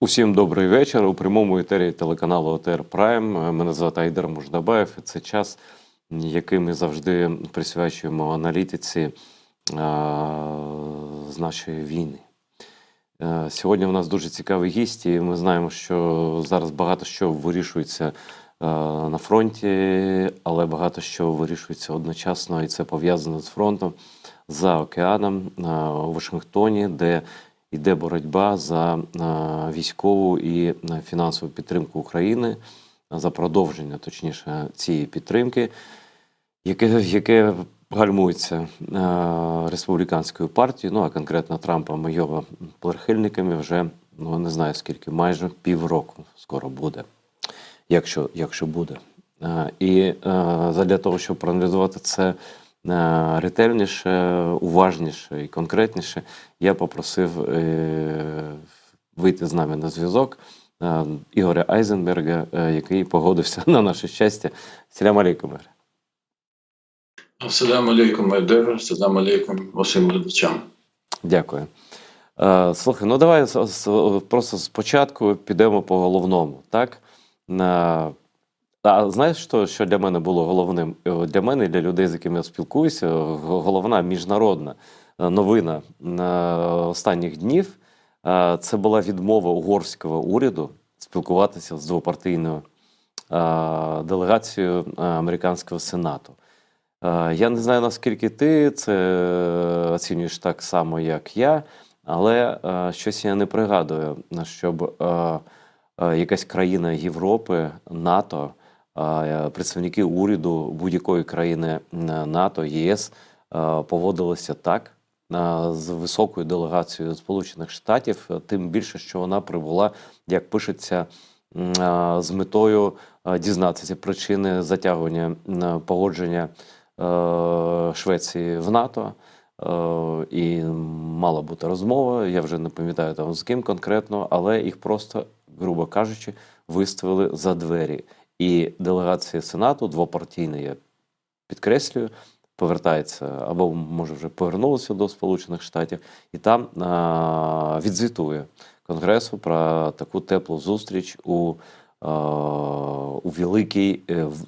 Усім добрий вечір. У прямому етері телеканалу ОТР Прайм. Мене звати Айдар Муждабаєв. І це час, який ми завжди присвячуємо аналітиці з нашої війни. Сьогодні у нас дуже цікавий гість, і ми знаємо, що зараз багато що вирішується на фронті, але багато що вирішується одночасно, і це пов'язано з фронтом за океаном у Вашингтоні, де йде боротьба за військову і фінансову підтримку України, за продовження, точніше, цієї підтримки, яке гальмується республіканською партією, а конкретно Трампом і його прихильниками вже, не знаю скільки, майже півроку скоро буде, якщо буде. І для того, щоб проаналізувати це ретельніше, уважніше і конкретніше, я попросив вийти з нами на зв'язок Ігоря Айзенберга, який погодився на наше щастя. Салям алейкум, Ігор. Салям алейкум, Айдар, салям алейкум усім глядачам. Дякую. Слухай, давай просто спочатку підемо по головному, так? А знаєш, що для мене було головним? Для мене і для людей, з якими я спілкуюся, головна міжнародна новина останніх днів – це була відмова угорського уряду спілкуватися з двопартійною делегацією американського Сенату. Я не знаю, наскільки ти це оцінюєш так само, як я, але щось я не пригадую, щоб якась країна Європи, НАТО, представники уряду будь-якої країни НАТО, ЄС поводилися так з високою делегацією Сполучених Штатів, тим більше, що вона прибула, як пишеться, з метою дізнатися причини затягування погодження Швеції в НАТО. І мала бути розмова, я вже не пам'ятаю там з ким конкретно, але їх просто, грубо кажучи, виставили за двері. І делегація Сенату, двопартійна, я підкреслюю, повертається, або, може, вже повернулася до Сполучених Штатів, і там відзвітує Конгресу про таку теплу зустріч у Великій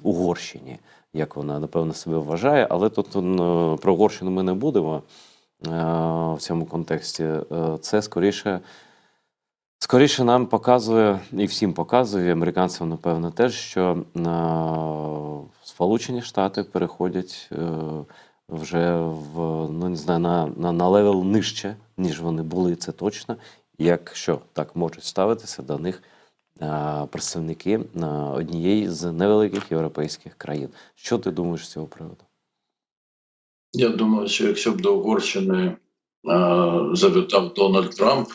Угорщині, як вона, напевно, себе вважає. Але тут про Угорщину ми не будемо в цьому контексті. Це скоріше нам показує, і всім показує, американцям, напевно, теж, що Сполучені Штати переходять вже на левел нижче, ніж вони були, це точно, якщо так можуть ставитися до них представники однієї з невеликих європейських країн. Що ти думаєш з цього приводу? Я думаю, що якщо б до Угорщини завітав Дональд Трамп,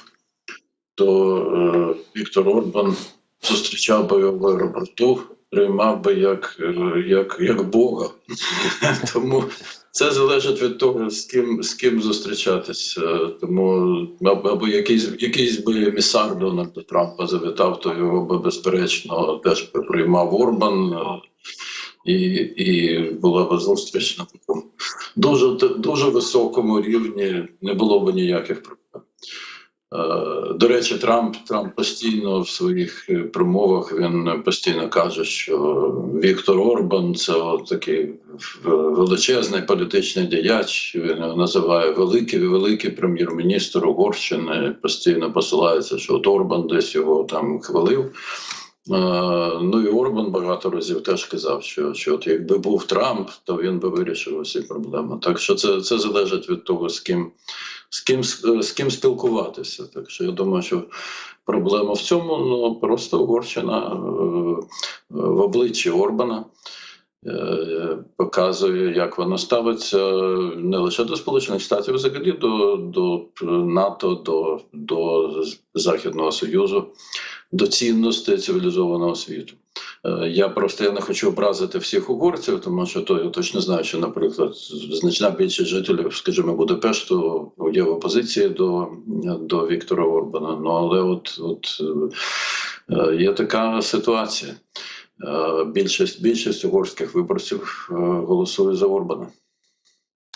то Віктор Орбан зустрічав би його в аеропорту, приймав би як Бога. Тому це залежить від того, з ким зустрічатись. Тому або якийсь би емісар Дональда Трампа завітав, то його би, безперечно, теж приймав Орбан. І була б зустріч на такому дуже високому рівні, не було б ніяких проблем. До речі, Трамп постійно в своїх промовах, він постійно каже, що Віктор Орбан – це такий величезний політичний діяч, він його називає великий прем'єр-міністр Угорщини, постійно посилається, що от Орбан десь його там хвалив. І Орбан багато разів теж казав, що от якби був Трамп, то він би вирішив усі проблеми. Так що це залежить від того, з ким спілкуватися. Так що я думаю, що проблема в цьому, просто Угорщина в обличчі Орбана показує, як вона ставиться не лише до Сполучених Штатів, взагалі до НАТО, до Західного Союзу, до цінностей цивілізованого світу. Я не хочу образити всіх угорців, тому що я точно знаю, що, наприклад, значна більшість жителів, скажімо, Будапешту є в опозиції до Віктора Орбана. Але от є така ситуація. Більшість угорських виборців голосує за Орбана.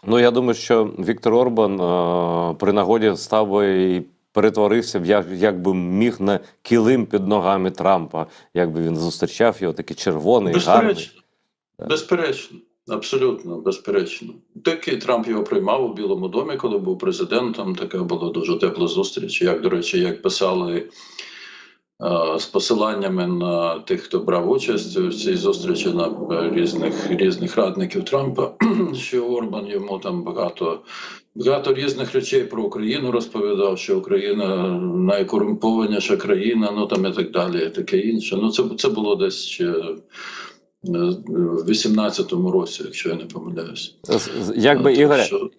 Я думаю, що Віктор Орбан при нагоді став би і перетворився б, як би міг, на килим під ногами Трампа, якби він зустрічав його, такий червоний, гарний. Безперечно. Безперечно. Абсолютно, безперечно. Такий Трамп його приймав у Білому домі, коли був президентом. Така була дуже тепла зустріч. Як, до речі, як писали з посиланнями на тих, хто брав участь у цій зустрічі, на різних радників Трампа, що Орбан йому там багато різних речей про Україну розповідав, що Україна найкорумпованіша країна, ну там і так далі, і таке інше. Ну це було десь ще в 18-му році, якщо я не помиляюся. Якби,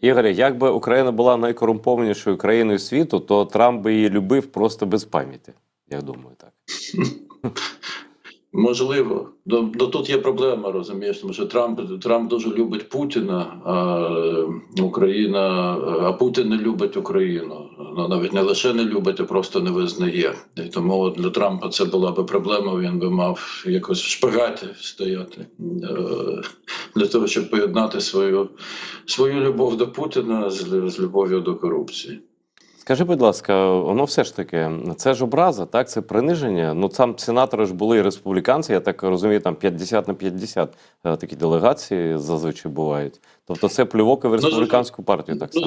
Ігоре, якби Україна була найкорумпованішою країною світу, то Трамп би її любив просто без пам'яті. Я думаю, так. Можливо. Тут є проблема, розумієш, тому що Трамп дуже любить Путіна, а Путін не любить Україну. Ну, навіть не лише не любить, а просто не визнає. І тому для Трампа це була би проблема, він би мав якось в шпагаті стояти для того, щоб поєднати свою любов до Путіна з любов'ю до корупції. Скажи, будь ласка, воно все ж таки, це ж образа, так, це приниження. Ну, там сенатори ж були і республіканці, я так розумію, там 50 на 50 такі делегації зазвичай бувають. Тобто це плювок і в республіканську партію так само.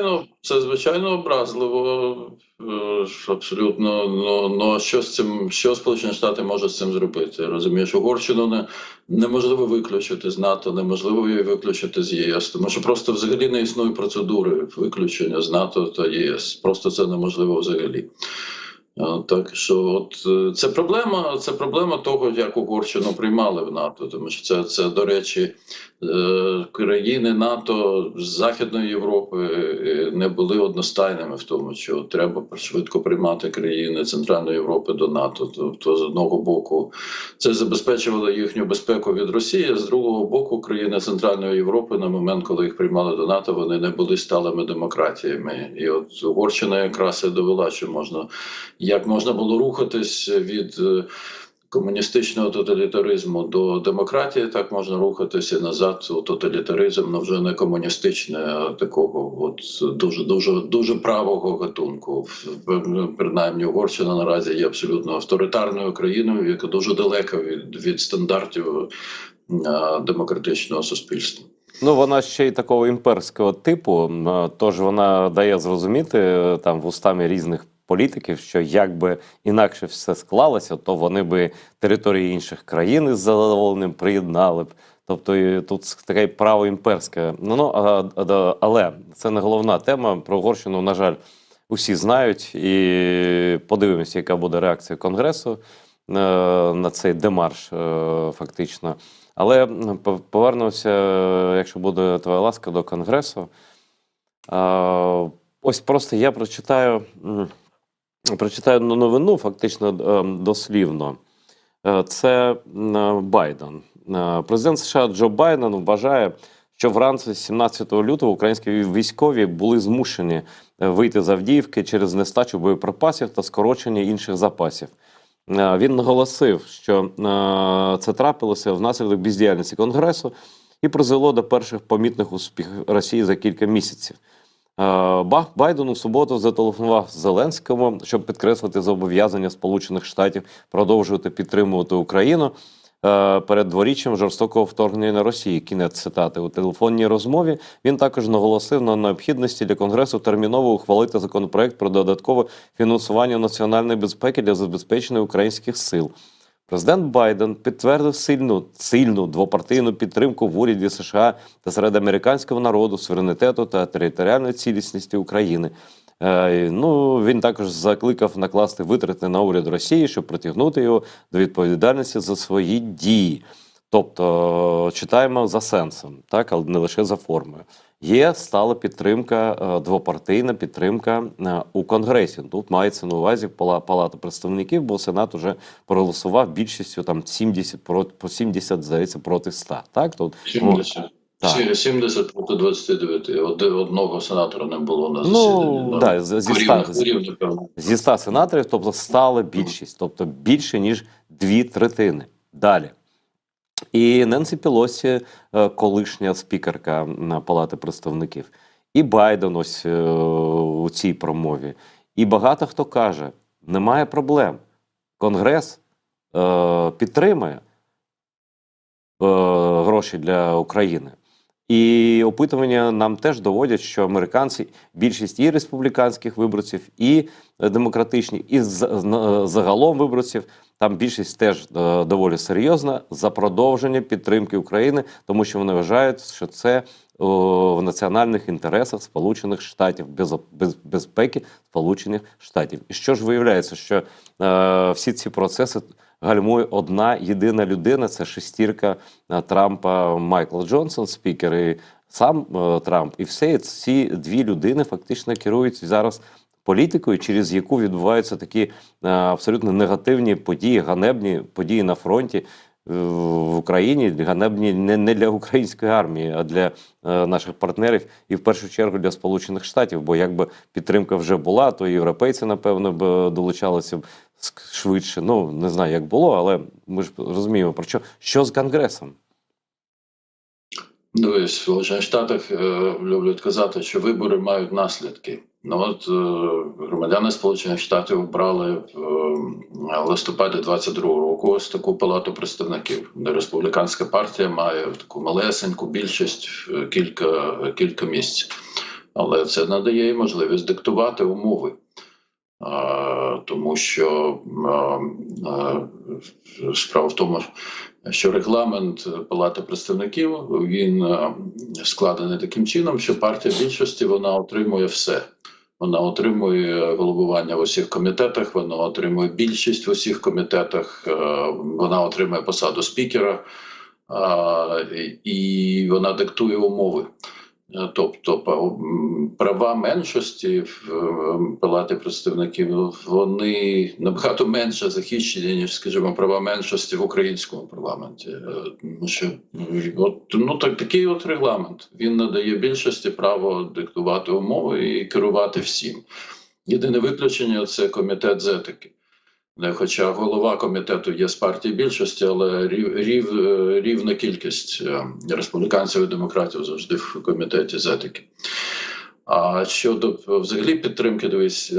Ну, це звичайно образливо, абсолютно. Ну, що Сполучені Штати можуть з цим зробити? Розумієш, Угорщину неможливо виключити з НАТО, неможливо її виключити з ЄС, тому що просто взагалі не існує процедури виключення з НАТО та ЄС. Просто це неможливо взагалі. Так що це проблема того, як Угорщину приймали в НАТО, тому що це до речі, країни НАТО з Західної Європи не були одностайними в тому, що треба швидко приймати країни Центральної Європи до НАТО. Тобто, з одного боку, це забезпечувало їхню безпеку від Росії, а з другого боку, країни Центральної Європи на момент, коли їх приймали до НАТО, вони не були сталими демократіями. І от Угорщина якраз і довела, що як можна було рухатись від комуністичного тоталітаризму до демократії, так можна рухатися назад у тоталітаризм, але вже не комуністичне, а такого дуже правого гатунку. Принаймні Угорщина наразі є абсолютно авторитарною країною, яка дуже далека від стандартів демократичного суспільства. Ну, вона ще й такого імперського типу, тож вона дає зрозуміти там вустами різних політиків, що якби інакше все склалося, то вони би території інших країн із задоволенням приєднали б. Тобто тут таке право імперське. Але це не головна тема. Про Угорщину, на жаль, усі знають. І подивимося, яка буде реакція Конгресу на цей демарш фактично. Але повернемося, якщо буде твоя ласка, до Конгресу. Ось просто я прочитаю новину, фактично дослівно. Це Байден. Президент США Джо Байден вважає, що вранці 17 лютого українські військові були змушені вийти з Авдіївки через нестачу боєприпасів та скорочення інших запасів. Він наголосив, що це трапилося внаслідок бездіяльності Конгресу і призвело до перших помітних успіхів Росії за кілька місяців. Байден у суботу зателефонував Зеленському, щоб підкреслити зобов'язання Сполучених Штатів продовжувати підтримувати Україну перед дворіччям жорстокого вторгнення на Росії. Кінець цитати. У телефонній розмові він також наголосив на необхідності для Конгресу терміново ухвалити законопроект про додаткове фінансування національної безпеки для забезпечення українських сил. Президент Байден підтвердив сильну двопартійну підтримку в уряді США та серед американського народу, суверенітету та територіальної цілісності України. Він також закликав накласти витрати на уряд Росії, щоб притягнути його до відповідальності за свої дії. Тобто, читаємо за сенсом, так, але не лише за формою. Є стала підтримка, двопартійна підтримка у Конгресі. Тут мається на увазі Палата представників, бо Сенат вже проголосував більшістю там 70, здається, проти 100. Так? Тут, 70. Так. 70 проти 29. Одного сенатора не було на засіданні. Зі 100 сенаторів, тобто стала більшість. Тобто більше, ніж 2/3. Далі. І Ненсі Пелосі, колишня спікерка Палати представників, і Байден ось у цій промові, І багато хто каже, немає проблем. Конгрес підтримує гроші для України. І опитування нам теж доводять, що американці, більшість і республіканських виборців, і демократичних, і загалом виборців, там більшість теж доволі серйозна за продовження підтримки України, тому що вони вважають, що це в національних інтересах Сполучених Штатів, безпеки Сполучених Штатів. І що ж виявляється, що всі ці процеси гальмує одна єдина людина, це шестірка Трампа Майкл Джонсон, спікер, і сам Трамп. І все ці дві людини фактично керують зараз політикою, через яку відбуваються такі абсолютно негативні події, ганебні події на фронті в Україні, ганебні не для української армії, а для наших партнерів і в першу чергу для Сполучених Штатів. Бо якби підтримка вже була, то європейці, напевно, б долучалися б швидше. Ну, не знаю, як було, але ми ж розуміємо, про що з Конгресом. Дивись, в Сполучених Штатах люблять казати, що вибори мають наслідки. Ну от громадяни Сполучених Штатів обрали в листопаді 22-го року ось таку палату представників, де республіканська партія має таку малесеньку більшість в кілька місць. Але це надає їй можливість диктувати умови. Тому що справа в тому, що регламент Палати представників, він складений таким чином, що партія більшості, вона отримує все. Вона отримує головування в усіх комітетах, вона отримує більшість в усіх комітетах, вона отримує посаду спікера, і вона диктує умови. Тобто права меншості в Палаті представників, вони набагато менше захищені, ніж, скажімо, права меншості в українському парламенті. Тому що такий от регламент. Він надає більшості право диктувати умови і керувати всім. Єдине виключення – це комітет з етики. Хоча голова комітету є з партії більшості, але рівна кількість республіканців і демократів завжди в комітеті з етики. А щодо взагалі підтримки, дивись,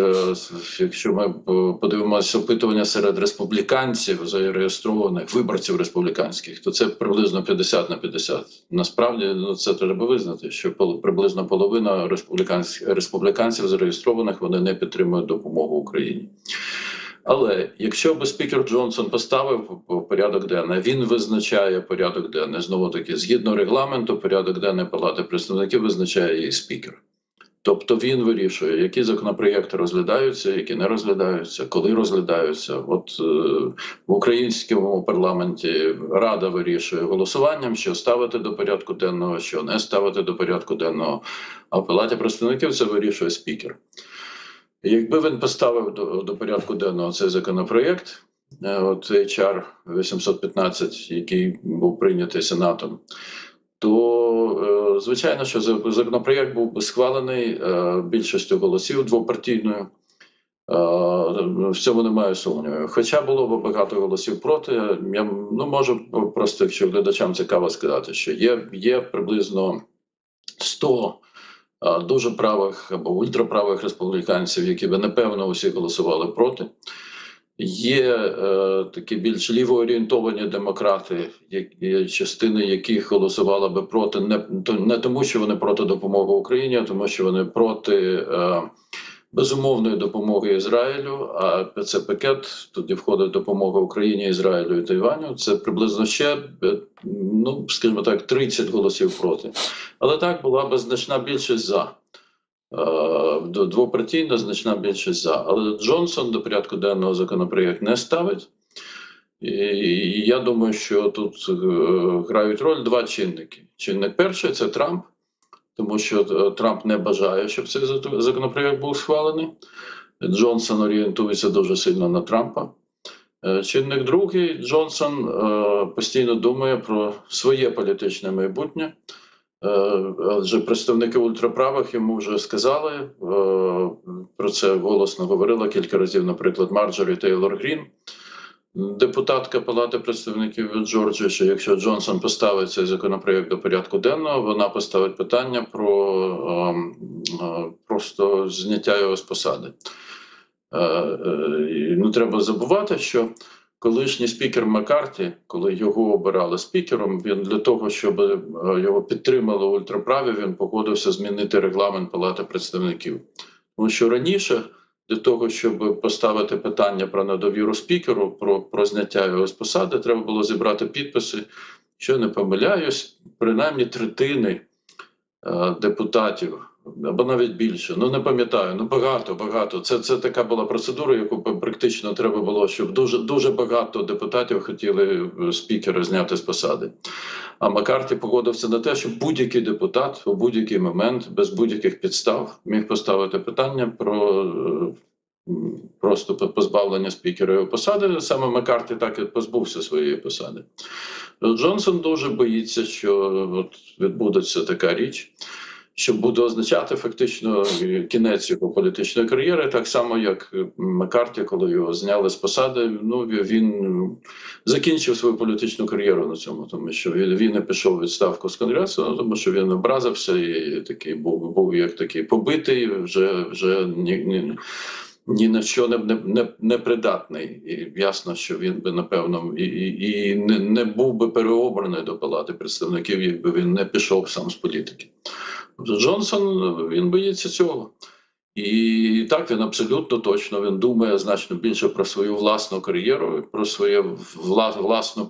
якщо ми подивимося опитування серед республіканців, зареєстрованих виборців республіканських, то це приблизно 50/50. Насправді, це треба визнати, що приблизно половина республіканців зареєстрованих, вони не підтримують допомогу Україні. Але якщо би спікер Джонсон поставив порядок денний, він визначає порядок денний. Знову-таки, згідно регламенту, порядок денний Палати представників визначає її спікер. Тобто він вирішує, які законопроєкти розглядаються, які не розглядаються, коли розглядаються. От в українському парламенті Рада вирішує голосуванням, що ставити до порядку денного, що не ставити до порядку денного. А в Палаті представників це вирішує спікер. Якби він поставив до порядку денного цей законопроєкт, от HR 815, який був прийнятий Сенатом, то, звичайно, що законопроєкт був би схвалений більшістю голосів двопартійною. В цьому немає сумнівів. Хоча було б багато голосів проти, я можу просто, якщо глядачам цікаво сказати, що є приблизно 100 дуже правих або ультраправих республіканців, які би, напевно, усі голосували проти. Є такі більш лівоорієнтовані демократи, частини яких голосувала би проти, не тому, що вони проти допомоги Україні, а тому, що вони проти безумовної допомоги Ізраїлю, а це пакет, туди входить допомога Україні, Ізраїлю і Тайваню. Це приблизно ще, скажімо так, 30 голосів проти. Але так, була б значна більшість за. Двопартійна значна більшість за. Але Джонсон до порядку денного законопроєкт не ставить. І я думаю, що тут грають роль два чинники. Чинник перший – це Трамп, тому що Трамп не бажає, щоб цей законопроєкт був схвалений. Джонсон орієнтується дуже сильно на Трампа. Чинник другий – Джонсон постійно думає про своє політичне майбутнє. Адже представники ультраправих йому вже сказали, про це голосно говорила кілька разів, наприклад, Марджорі Тейлор Грін, депутатка Палати представників від Джорджії, що якщо Джонсон поставить цей законопроєкт до порядку денного, вона поставить питання про просто зняття його з посади. І не треба забувати, що колишній спікер Маккарті, коли його обирали спікером, він для того, щоб його підтримали ультраправі, він погодився змінити регламент Палати представників. Тому що раніше для того, щоб поставити питання про недовіру спікеру, про зняття його з посади, треба було зібрати підписи, що не помиляюсь, принаймні третини депутатів, або навіть більше, не пам'ятаю, багато. Це така була процедура, яку практично треба було, щоб дуже багато депутатів хотіли спікера зняти з посади. А Маккарті погодився на те, що будь-який депутат у будь-який момент, без будь-яких підстав, міг поставити питання про просто позбавлення спікера його посади. Саме Маккарті так і позбувся своєї посади. Джонсон дуже боїться, що от відбудеться така річ, що буде означати фактично кінець його політичної кар'єри, так само, як Маккарті, коли його зняли з посади, він закінчив свою політичну кар'єру на цьому, тому що він не пішов у відставку з Конгресу, тому що він образився і такий був як такий побитий, вже ні на що не придатний. І ясно, що він би, напевно, і не був би переобраний до Палати представників, якби він не пішов сам з політики. Джонсон, він боїться цього. І так, він абсолютно точно, він думає значно більше про свою власну кар'єру, про свою власну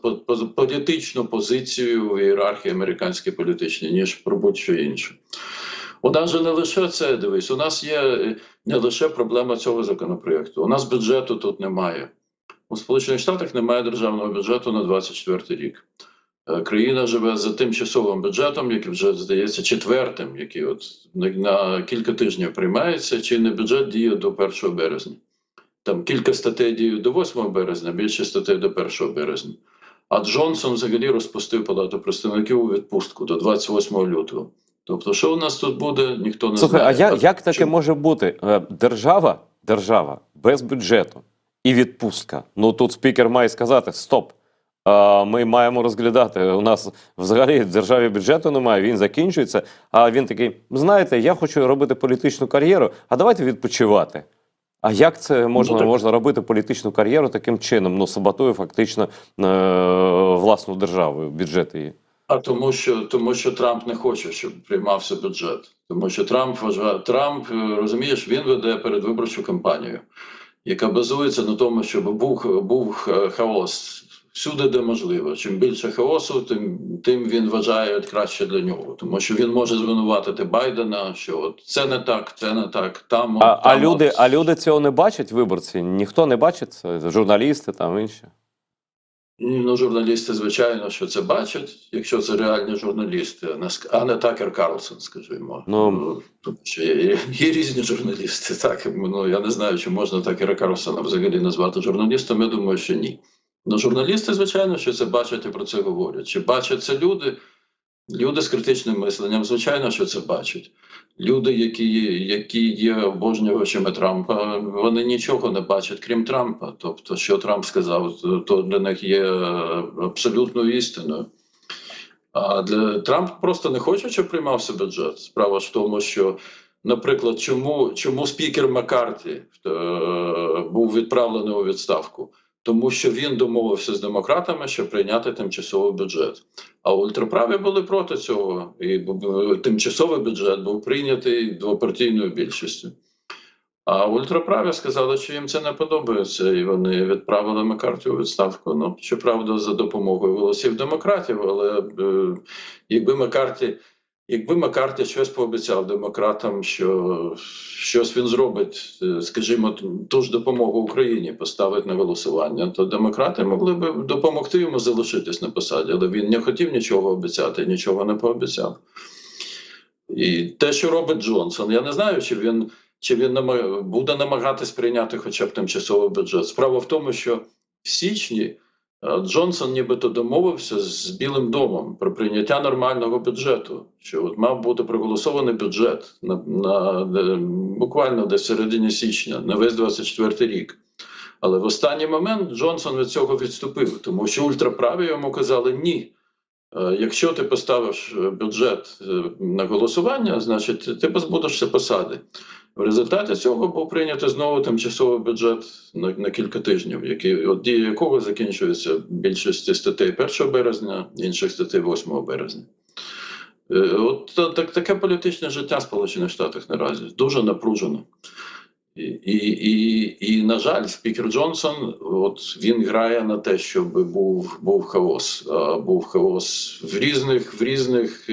політичну позицію в ієрархії американській політичній, ніж про будь-що інше. У нас же не лише це, дивись, у нас є не лише проблема цього законопроєкту. У нас бюджету тут немає. У Сполучених Штатах немає державного бюджету на 2024 рік. Країна живе за тимчасовим бюджетом, який вже, здається, четвертим, який от на кілька тижнів приймається. Чинний бюджет діє до 1 березня. Там кілька статей діють до 8 березня, більше статей до 1 березня. А Джонсон взагалі розпустив Палату представників у відпустку до 28 лютого. Тобто, що у нас тут буде, ніхто не знає. Слухай, а як таке може бути? Держава без бюджету і відпустка. Ну тут спікер має сказати: стоп, ми маємо розглядати. У нас взагалі в державі бюджету немає, він закінчується, а він такий: знаєте, я хочу робити політичну кар'єру, а давайте відпочивати. А як це можна робити політичну кар'єру таким чином? Ну, саботує фактично власну державу, бюджет її. А тому що Трамп не хоче, щоб приймався бюджет. Тому що Трамп, розумієш, він веде передвиборчу кампанію, яка базується на тому, щоб був хаос всюди, де можливо. Чим більше хаосу, тим він вважає краще для нього. Тому що він може звинуватити Байдена, що от це не так, там. А люди цього не бачать, виборці? Ніхто не бачить це? Журналісти там інші? Ну, журналісти, звичайно, що це бачать, якщо це реальні журналісти, а не Такер Карлсон, скажімо. Тому що є різні журналісти, так. Ну, я не знаю, чи можна Такера Карлсона взагалі назвати журналістом, я думаю, що ні. Ну, журналісти, звичайно, що це бачать і про це говорять. Чи бачать це люди з критичним мисленням, звичайно, що це бачать. Люди, які є обожнювачами Трампа, вони нічого не бачать, крім Трампа. Тобто, що Трамп сказав, то для них є абсолютною істиною. А Трамп просто не хоче, щоб приймався бюджет. Справа ж в тому, що, наприклад, чому спікер Маккарті був відправлений у відставку? Тому що він домовився з демократами, щоб прийняти тимчасовий бюджет. А ультраправі були проти цього. І тимчасовий бюджет був прийнятий двопартійною більшістю. А ультраправі сказали, що їм це не подобається, і вони відправили Маккарті у відставку. Ну, щоправда, за допомогою голосів демократів, але якби Маккарті щось пообіцяв демократам, що щось він зробить, скажімо, ту ж допомогу Україні поставить на голосування, то демократи могли б допомогти йому залишитись на посаді, але він не хотів нічого обіцяти, нічого не пообіцяв. І те, що робить Джонсон, я не знаю, чи він буде намагатись прийняти хоча б тимчасовий бюджет. Справа в тому, що в січні Джонсон нібито домовився з Білим домом про прийняття нормального бюджету, що от мав бути проголосований бюджет буквально десь в середині січня, на весь 24 рік. Але в останній момент Джонсон від цього відступив, тому що ультраправі йому казали: ні, Якщо ти поставиш бюджет на голосування, значить ти позбудешся посади. В результаті цього був прийнятий знову тимчасовий бюджет на кілька тижнів, от дія якого закінчується більшості статей 1 березня, інших статей 8 березня. От таке політичне життя в Сполучених Штатах наразі дуже напружено. І, на жаль, спікер Джонсон, от він грає на те, щоб був хаос. Був хаос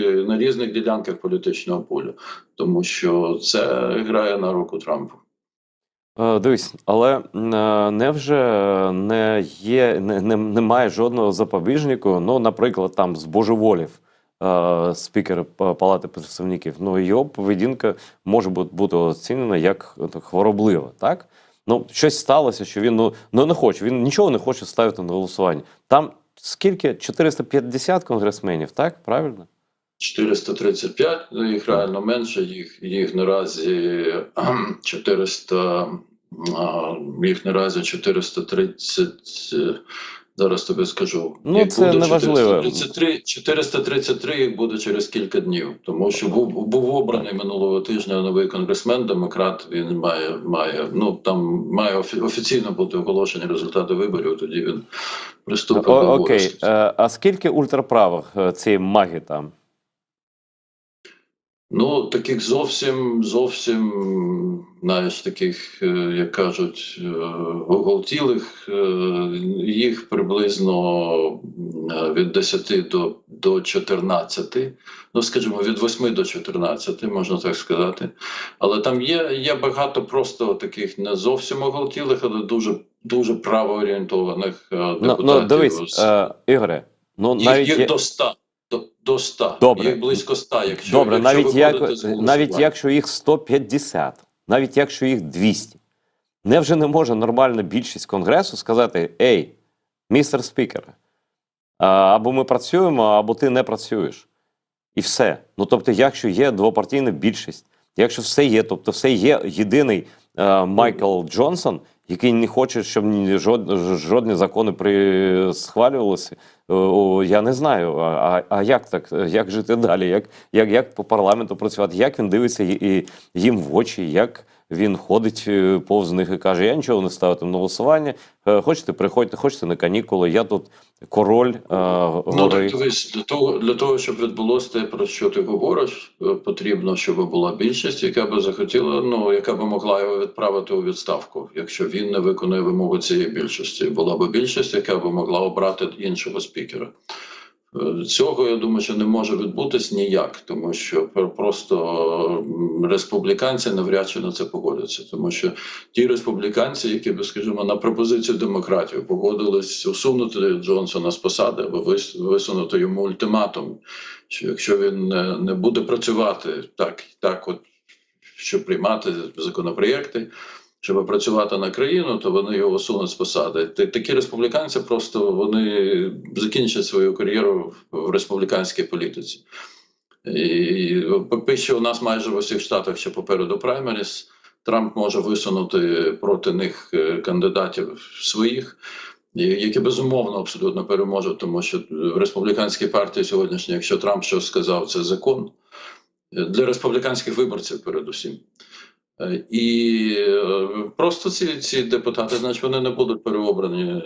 на різних ділянках політичного поля. Тому що це грає на руку Трампу. Дивись, але невже немає жодного запобіжнику, ну, наприклад, там збожеволів спікер Палати представників, ну, його поведінка може бути оцінена як хвороблива, так? Ну, щось сталося, що він не хоче, він нічого не хоче ставити на голосування. Там скільки? 450 конгресменів, так? Правильно? 435, їх реально менше, їх наразі 430, зараз тобі скажу. Ну, це неважливо. 433 їх буде через кілька днів, тому що був обраний минулого тижня новий конгресмен, демократ, він має офіційно бути оголошені результати виборів, тоді він приступить до обов'язків. Окей, а скільки ультраправих цієї маги там? Ну, таких зовсім, знаєш, таких, як кажуть, оголтілих, їх приблизно від 10 до 14, ну, скажімо, від 8 до 14, можна так сказати. Але там є багато просто таких не зовсім оголтілих, але дуже правоорієнтованих депутатів. Ну, дивись, Ігоре, ну, їх до 100. До 100. Добре. Їх близько 100, якщо Добре, виходити навіть якщо їх 150, навіть якщо їх 200, невже не може нормальна більшість Конгресу сказати: «Ей, містер спікер, або ми працюємо, або ти не працюєш». І все. Ну, тобто, якщо є двопартійна більшість, якщо все є, тобто все є єдиний Майкл Джонсон, який не хоче, щоб жодні закони схвалювалися, я не знаю, а як так, як жити далі, як по парламенту працювати, як він дивиться їм в очі, як він ходить повз них і каже: «Я нічого не ставитиму на голосування, хочете приходьте, хочете на канікули, я тут король гори». Ну, дивись, для того, щоб відбулося те, про що ти говориш, потрібно, щоб була більшість, яка би захотіла, яка би могла його відправити у відставку, якщо він не виконує вимоги цієї більшості. Була б більшість, яка би могла обрати іншого спікера. Цього, я думаю, що не може відбутись ніяк, тому що просто республіканці навряд чи на це погодяться. Тому що ті республіканці, які би, скажімо, на пропозицію демократів погодились усунути Джонсона з посади або висунути йому ультиматум, що якщо він не буде працювати щоб приймати законопроєкти, щоб працювати на країну, то вони його усунуть з посади. Такі республіканці просто вони закінчать свою кар'єру в республіканській політиці. І поки що у нас майже в усіх штатах ще попереду праймеріс. Трамп може висунути проти них кандидатів своїх, які безумовно абсолютно переможуть, тому що в республіканській партії сьогоднішній, якщо Трамп щось сказав, це закон для республіканських виборців передусім. І просто ці депутати, значить, вони не будуть переобрані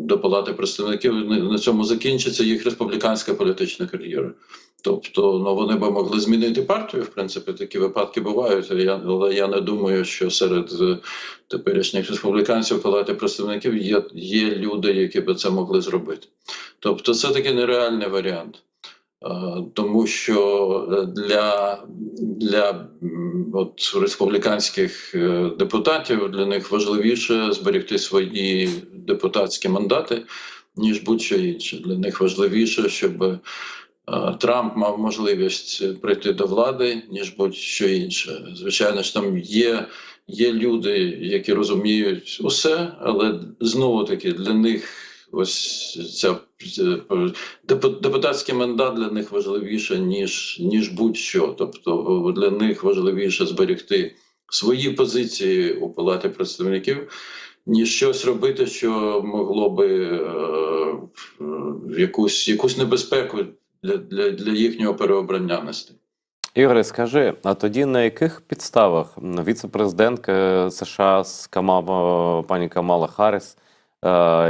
до Палати представників, на цьому закінчиться їх республіканська політична кар'єра. Тобто, вони би могли змінити партію, в принципі, такі випадки бувають, але я не думаю, що серед теперішніх республіканців в Палаті представників є люди, які би це могли зробити. Тобто, це такий нереальний варіант. Тому що для республіканських депутатів для них важливіше зберегти свої депутатські мандати, ніж будь-що інше. Для них важливіше, щоб Трамп мав можливість прийти до влади, ніж будь-що інше. Звичайно ж, там є люди, які розуміють усе, але знову-таки для них ось ця депутатський мандат для них важливіше, ніж будь-що. Тобто для них важливіше зберегти свої позиції у Палаті представників ніж щось робити, що могло би якусь небезпеку для їхнього переобрання нести. Ігоре, скажи, а тоді на яких підставах віце-президентка США пані Камала Харріс,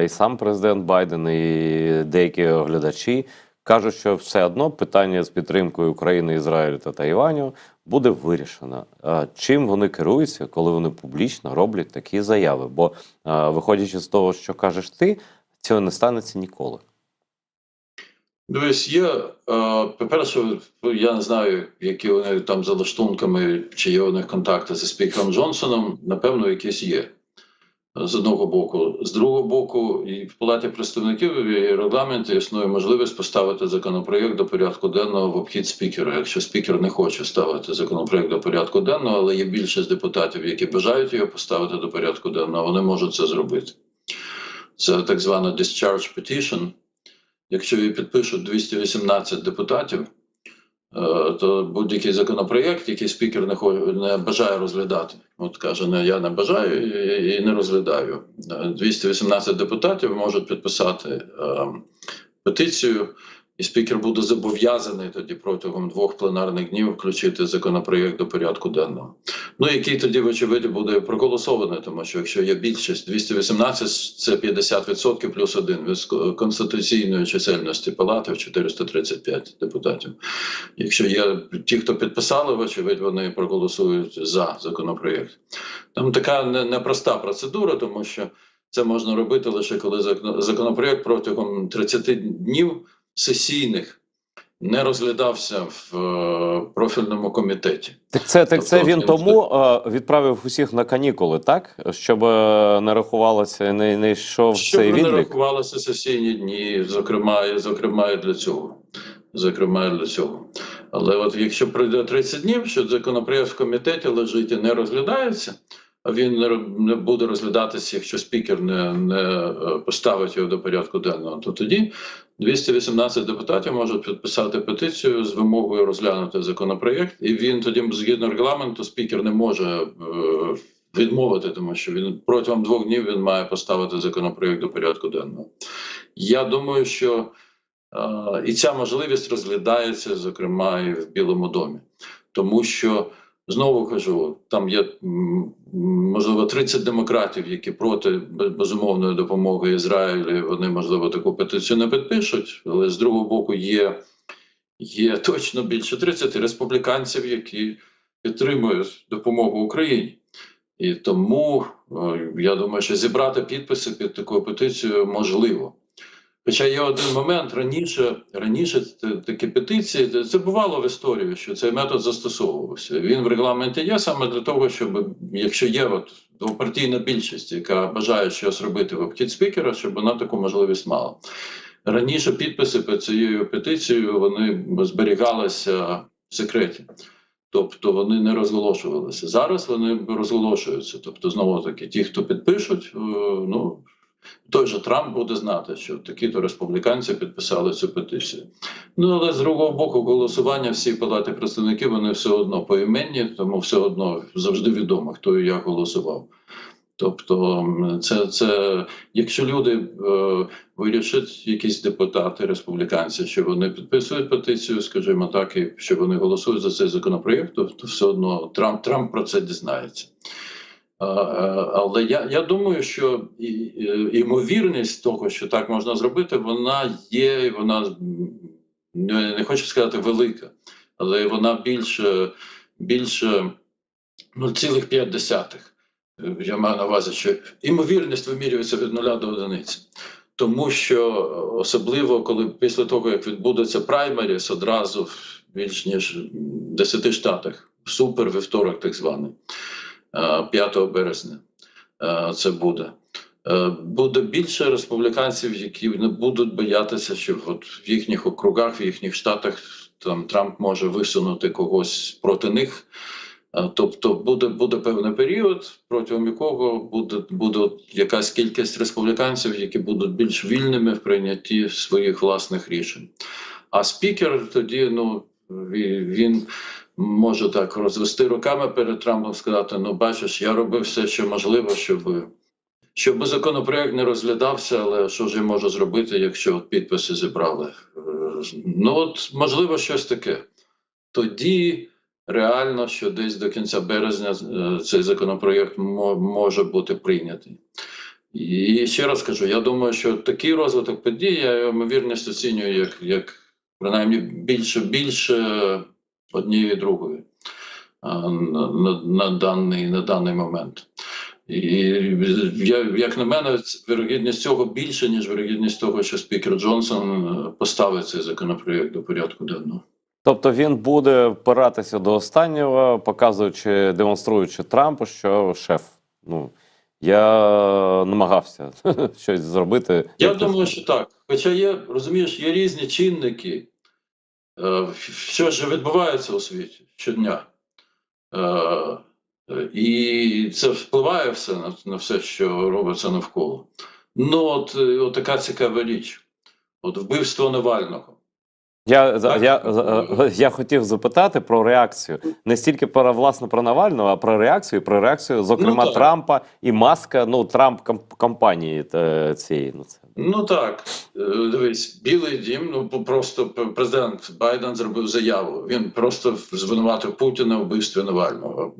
і сам президент Байден, і деякі оглядачі кажуть, що все одно питання з підтримкою України, Ізраїлю та Тайваню буде вирішено. Чим вони керуються, коли вони публічно роблять такі заяви? Бо, виходячи з того, що кажеш ти, цього не станеться ніколи. Дивись, по-перше, я не знаю, які вони там за лаштунками, чи є у них контакти зі спікером Джонсоном, напевно, якісь є. З одного боку. З другого боку, і в Палаті представників і регламенті існує можливість поставити законопроєкт до порядку денного в обхід спікера. Якщо спікер не хоче ставити законопроєкт до порядку денного, але є більшість депутатів, які бажають його поставити до порядку денного, вони можуть це зробити. Це так звана discharge petition. Якщо її підпишуть 218 депутатів, то будь-який законопроєкт, який спікер не бажає розглядати, от каже, я не бажаю і не розглядаю. 218 депутатів можуть підписати петицію, і спікер буде зобов'язаний тоді протягом 2 пленарних днів включити законопроєкт до порядку денного. Ну, який тоді, вочевидь, буде проголосований, тому що якщо є більшість, 218 – це 50% плюс 1 від конституційної чисельності палати в 435 депутатів. Якщо є ті, хто підписали, вочевидь, вони проголосують за законопроєкт. Там така непроста процедура, тому що це можна робити лише коли законопроєкт протягом 30 днів сесійних не розглядався в профільному комітеті. Так це він тому відправив усіх на канікули, так? Щоб не рахувалося, не йшов цей відлік? Щоб не рахувалися сесійні дні, зокрема і для цього. Але от якщо пройде 30 днів, що законопроєкт в комітеті лежить і не розглядається, а він не буде розглядатися, якщо спікер не поставить його до порядку денного, то тоді 218 депутатів можуть підписати петицію з вимогою розглянути законопроєкт, і він тоді, згідно регламенту, спікер не може відмовити, тому що він протягом 2 днів він має поставити законопроєкт до порядку денного. Я думаю, що і ця можливість розглядається, зокрема, і в Білому домі. Тому що, знову кажу, там є, можливо, 30 демократів, які проти безумовної допомоги Ізраїлю, вони, можливо, таку петицію не підпишуть, але з другого боку є точно більше 30 республіканців, які підтримують допомогу Україні. І тому, я думаю, що зібрати підписи під таку петицію можливо. Хоча є один момент, раніше такі петиції, це бувало в історії, що цей метод застосовувався. Він в регламенті є саме для того, щоб, якщо є двопартійна більшість, яка бажає щось робити в обхід спікера, щоб вона таку можливість мала. Раніше підписи під цією петицією, вони зберігалися в секреті. Тобто вони не розголошувалися. Зараз вони розголошуються. Тобто, знову-таки, ті, хто підпишуть, той же Трамп буде знати, що такі-то республіканці підписали цю петицію. Але з другого боку, голосування всі палати представників, вони все одно поіменні, тому все одно завжди відомо, хто і як голосував. Тобто, якщо люди вирішать, якісь депутати, республіканці, що вони підписують петицію, скажімо так, і що вони голосують за цей законопроєкт, то все одно Трамп про це дізнається. Але я думаю, що ймовірність того, що так можна зробити, вона є, вона, не хочу сказати велика, але вона більше 0,5. Я маю на увазі, що ймовірність вимірюється від 0 до 1. Тому що особливо, коли після того, як відбудеться праймеріс, одразу в більш ніж 10 штатах, супер вівторок так званий, 5 березня це буде. Буде більше республіканців, які не будуть боятися, що в їхніх округах, в їхніх штатах там Трамп може висунути когось проти них. Тобто буде певний період, протягом якого буде якась кількість республіканців, які будуть більш вільними в прийнятті своїх власних рішень. А спікер тоді, він може так розвести руками перед Трампом, сказати, бачиш, я робив все, що можливо, щоб щоб законопроект не розглядався, але що ж я можу зробити, якщо от підписи зібрали? Ну от можливо щось таке. Тоді реально, що десь до кінця березня цей законопроект може бути прийнятий. І ще раз кажу, я думаю, що такий розвиток подій я ймовірність оцінюю як принаймні більше однієї другої на даний момент. І як на мене, вірогідність цього більше, ніж вірогідність того, що спікер Джонсон поставить цей законопроект до порядку денного. Тобто він буде впиратися до останнього, показуючи, демонструючи Трампу, що шеф, ну, я намагався щось зробити. Я думаю, що так. Хоча є, розумієш, є різні чинники, що ж відбувається у світі щодня. І це впливає все на все, що робиться навколо. Ну, от така цікава річ. От вбивство Навального. Я хотів запитати про реакцію. Не стільки власне про Навального, а про реакцію, зокрема, Трампа і Маска, ну, Трамп-кампанії цієї. Ну так, дивись, Білий дім, ну просто президент Байден зробив заяву. Він просто звинуватив Путіна в вбивстві Навального.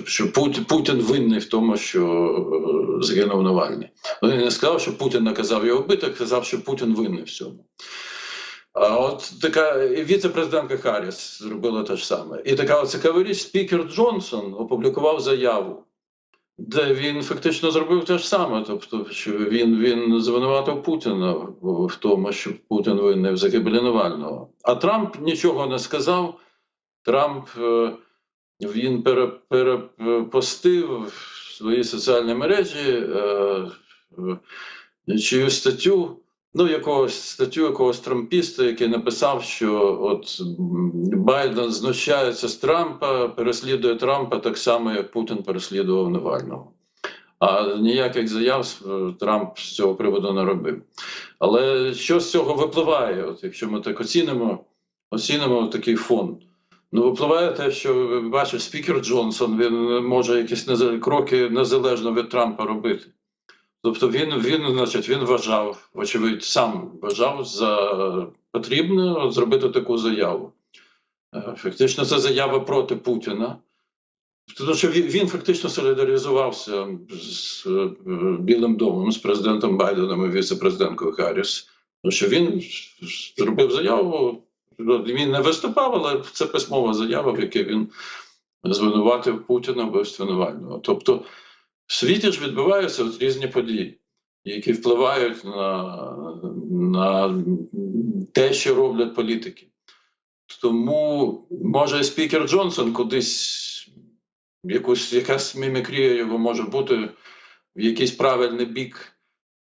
Що Путін винний в тому, що загинув Навальний. Він не сказав, що Путін наказав його вбити, а сказав, що Путін винний в цьому. А от така віце-президентка Харріс зробила те ж саме. І така от цікава річ, спікер Джонсон опублікував заяву, де він фактично зробив те ж саме. Тобто, що він звинуватив Путіна в тому, що Путін винний в загибелі Навального. А Трамп нічого не сказав. Трамп він перепостив в свої соціальні мережі чиюсь статтю, ну, якогось трампіста, який написав, що от Байден знущається з Трампа, переслідує Трампа так само, як Путін переслідував Навального. А ніяких заяв Трамп з цього приводу не робив. Але що з цього випливає, от якщо ми так оцінимо такий фон? Ну, випливає те, що, бачиш, спікер Джонсон, він може якісь кроки незалежно від Трампа робити. Тобто він вважав, очевидь, сам вважав за потрібне зробити таку заяву. Фактично, це заява проти Путіна. Тому що він фактично солідаризувався з Білим домом, з президентом Байденом і віце-президенткою Харріс. Тому що він зробив заяву, він не виступав, але це письмова заява, в якій він звинуватив Путіна в вбивстві Навального. Тобто в світі ж відбуваються різні події, які впливають на те, що роблять політики. Тому, може, спікер Джонсон кудись, якась мімікрія його може бути в якийсь правильний бік.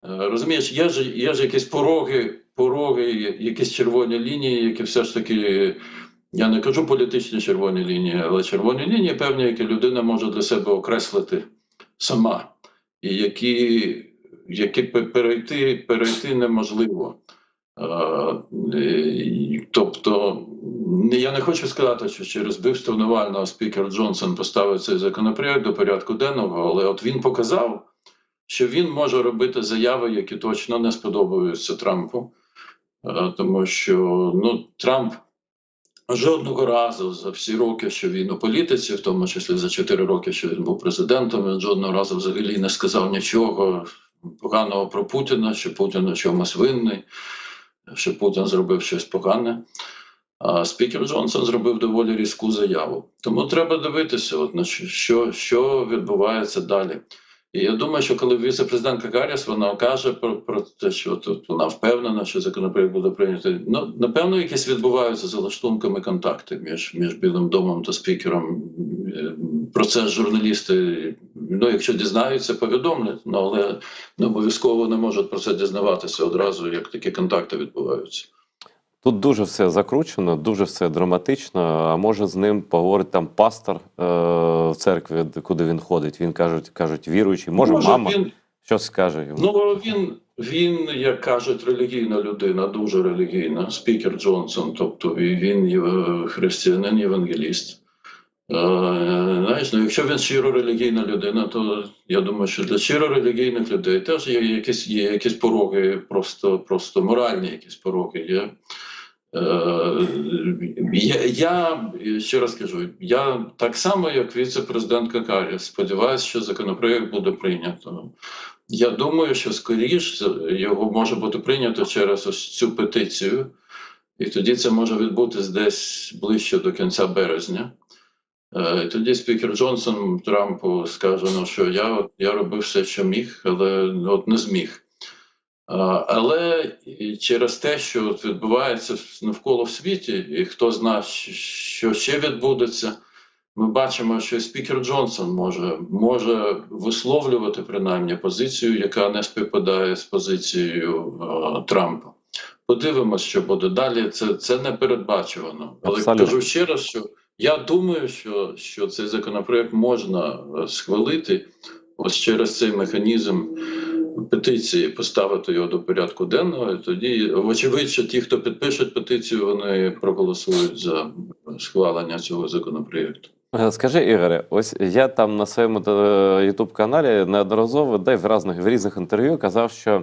Розумієш, є ж якісь пороги, якісь червоні лінії, які все ж таки, я не кажу політичні червоні лінії, але червоні лінії певні, які людина може для себе окреслити сама, і які перейти неможливо. Тобто, я не хочу сказати, що через вбивство Навального спікер Джонсон поставив цей законопроект до порядку денного, але от він показав, що він може робити заяви, які точно не сподобаються Трампу. Тому що, ну, Трамп жодного разу за всі роки, що він у політиці, в тому числі за 4 роки, що він був президентом, він жодного разу взагалі не сказав нічого поганого про Путіна, що Путін у чомусь винний, що Путін зробив щось погане. А спікер Джонсон зробив доволі різку заяву. Тому треба дивитися, от, що відбувається далі. І я думаю, що коли віце-президентка Харріс, вона каже про те, що тут вона впевнена, що законопроект буде прийнятий. Ну, напевно, якісь відбуваються за лаштунками контакти між Білим домом та спікером. Про це журналісти, ну, якщо дізнаються, повідомлять, ну, але не обов'язково не можуть про це дізнаватися одразу, як такі контакти відбуваються. Тут дуже все закручено, дуже все драматично, а може з ним поговорить там пастор в церкві, куди він ходить, він кажуть віруючий, може мама, щось скаже йому. Ну, він, як кажуть, релігійна людина, дуже релігійна, спікер Джонсон, тобто він християнин, євангеліст. Знаєш, ну, якщо він щиро релігійна людина, то я думаю, що для щиро релігійних людей теж є якісь пороги, просто моральні якісь пороги є. Я ще раз кажу, я так само, як віце-президент Какарі, сподіваюся, що законопроект буде прийнято. Я думаю, що скоріш його може бути прийнято через ось цю петицію, і тоді це може відбутись десь ближче до кінця березня. І тоді спікер Джонсон Трампу скаже, ну, що я робив все, що міг, але от не зміг. Але через те, що от відбувається навколо в світі, і хто знає, що ще відбудеться, ми бачимо, що спікер Джонсон може висловлювати принаймні позицію, яка не співпадає з позицією Трампа. Подивимося, що буде далі. Це не передбачувано. Але Абсолютно. кажу ще раз, що я думаю, що цей законопроект можна схвалити ось через цей механізм петиції, поставити його до порядку денного. І тоді, очевидь, що ті, хто підпишуть петицію, вони проголосують за схвалення цього законопроекту. Скажи, Ігоре, ось я там на своєму YouTube-каналі неодноразово, де в різних інтерв'ю казав, що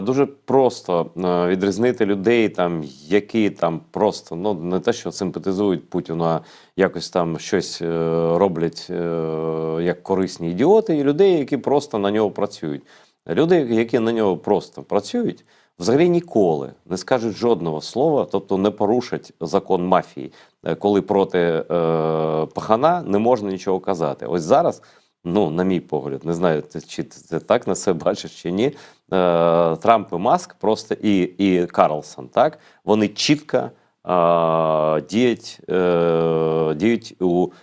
дуже просто відрізнити людей, там, які там просто, ну, не те, що симпатизують Путіну, а якось там щось роблять як корисні ідіоти, і людей, які просто на нього працюють. Люди, які на нього просто працюють, взагалі ніколи не скажуть жодного слова, тобто не порушать закон мафії, коли проти пахана не можна нічого казати. Ось зараз, ну, на мій погляд, не знаю, чи ти так на це бачиш чи ні, Трамп і Маск просто і Карлсон, так, вони чітко діють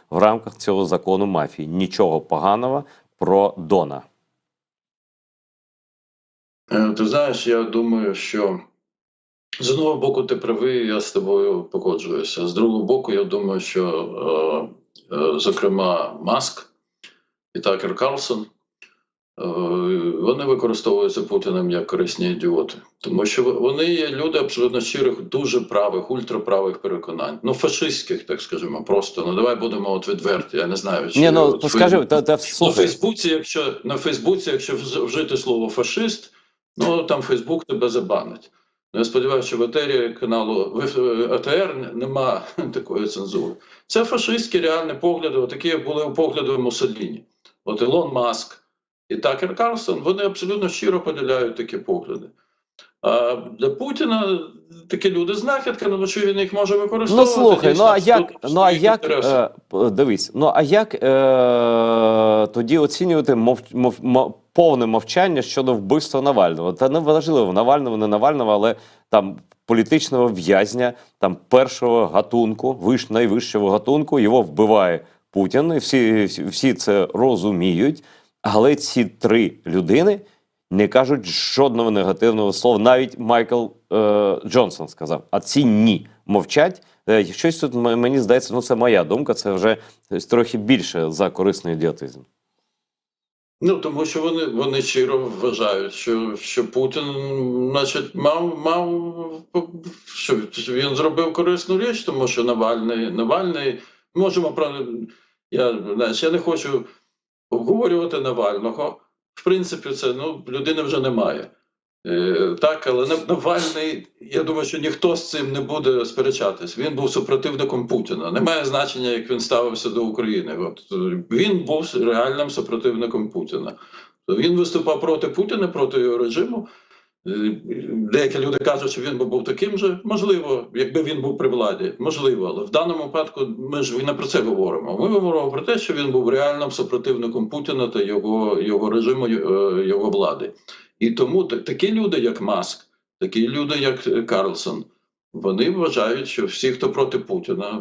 в рамках цього закону мафії. Нічого поганого про Дона. Ти знаєш, я думаю, що з одного боку ти правий, я з тобою погоджуюся. З другого боку, я думаю, що, зокрема, Маск і Такер Карлсон, вони використовуються Путіним як корисні ідіоти. Тому що вони є люди абсолютно щирих, дуже правих, ультраправих переконань. Ну, фашистських, так скажімо, просто. Ну, давай будемо от відверті, я не знаю. Чи Ні, ну, скажи, на Фейсбуці, якщо вжити слово «фашист», ну, там Фейсбук тебе забанить. Ну, я сподіваюся, що в етері каналу АТР нема такої цензури. Це фашистські реальні погляди, отакі були погляди Муссоліні. От Ілон Маск і Такер Карлсон, вони абсолютно щиро поділяють такі погляди. А для Путіна такі люди знахідка, тому що він їх може використовувати. Ну, слухай, дивись. а як тоді оцінювати повне мовчання щодо вбивства Навального? Та не важливо, Навального, не Навального, але там політичного в'язня, там першого гатунку, найвищого гатунку, його вбиває Путін, і всі це розуміють, але ці три людини не кажуть жодного негативного слова. Навіть Майкл Джонсон сказав, а ці ні, мовчать. Щось тут, мені здається, ну це моя думка, це вже трохи більше за корисний ідіотизм. Ну, тому що вони щиро вважають, що Путін, значить, що він зробив корисну річ, тому що Навальний, можемо я не хочу обговорювати Навального. В принципі, це, ну, людини вже немає. Так, але Навальний, я думаю, що ніхто з цим не буде сперечатись. Він був супротивником Путіна. Немає значення, як він ставився до України. От, він був реальним супротивником Путіна. Він виступав проти Путіна, проти його режиму. Деякі люди кажуть, що він був таким же. Можливо, якби він був при владі. Можливо, але в даному випадку ми ж не про це говоримо. Ми говоримо про те, що він був реальним супротивником Путіна та його режиму, його влади. І тому такі люди, як Маск, такі люди, як Карлсон, вони вважають, що всі, хто проти Путіна,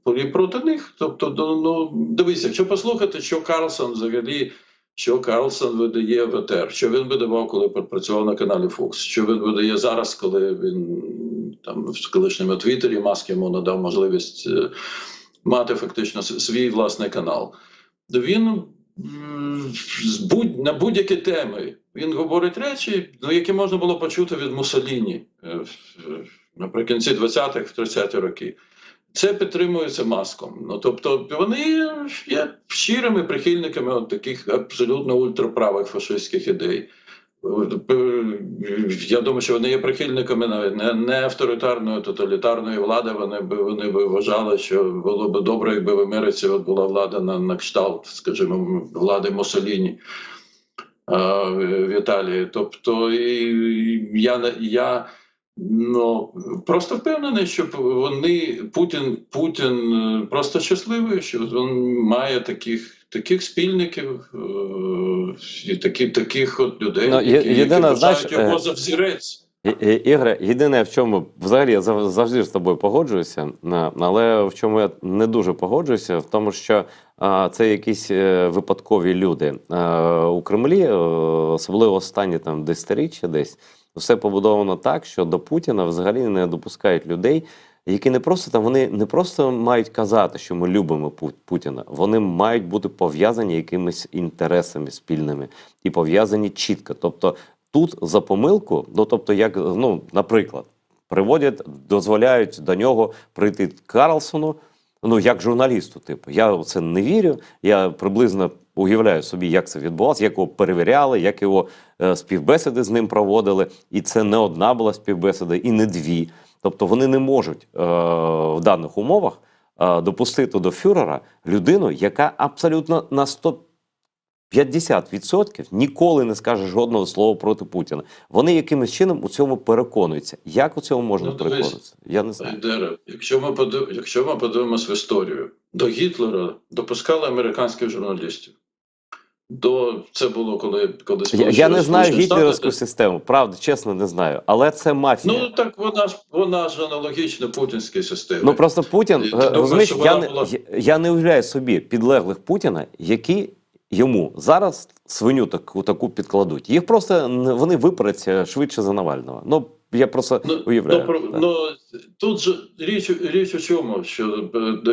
вони проти них. Тобто, ну, дивися, якщо послухати, що Карлсон взагалі, що Карлсон видає в ЕТР, що він видавав, коли працював на каналі Fox, що він видає зараз, коли він там в колишньому Твіттері, Маск йому надав можливість мати фактично свій власний канал. Він на будь-які теми він говорить речі, ну, які можна було почути від Муссоліні наприкінці 20-х, 30-ті роки. це підтримується Маском. Ну, тобто вони є щирими прихильниками от таких абсолютно ультраправих фашистських ідей. Я думаю, що вони є прихильниками навіть не авторитарної, тоталітарної влади. Вони би вважали, що було б добре, якби в Америці от була влада на кшталт, скажімо, влади Муссоліні в Італії. Тобто я ну, просто впевнений, що Путін просто щасливий, що він має таких спільників і таких от людей, Ну, які єдине, знаєш, вважають його за взірець. Ігоре, єдине, в чому взагалі я завжди з тобою погоджуюся, але в чому я не дуже погоджуюся, в тому, що це якісь випадкові люди. У Кремлі, особливо останні там десятиріччя десь, все побудовано так, що до Путіна взагалі не допускають людей, які не просто там, вони не просто мають казати, що ми любимо Путіна, вони мають бути пов'язані якимись інтересами спільними і пов'язані чітко. Тобто тут за помилку, ну тобто, як, ну, наприклад, дозволяють до нього прийти Карлсону, ну, як журналісту, типу. Я в це не вірю, я приблизно уявляю собі, як це відбувалося, як його перевіряли, як його співбесіди з ним проводили. І це не одна була співбесіда, і не дві. Тобто вони не можуть в даних умовах допустити до фюрера людину, яка абсолютно на 150% ніколи не скаже жодного слова проти Путіна. Вони якимось чином у цьому переконуються. Як у цьому можна переконатися? Я не знаю. Якщо ми подивимося в історію, до Гітлера допускали американських журналістів. Це було коли я не знаю гітлерівську систему, правда, чесно не знаю, але це мафія. Ну так вона ж аналогічна путінській системі. Ну просто Путін, розумієш, я не уявляю собі підлеглих Путіна, які йому зараз свиню таку підкладуть. Їх просто вони випаряться швидше за Навального. Ну, я просто уявляю. Тут же річ у чому, що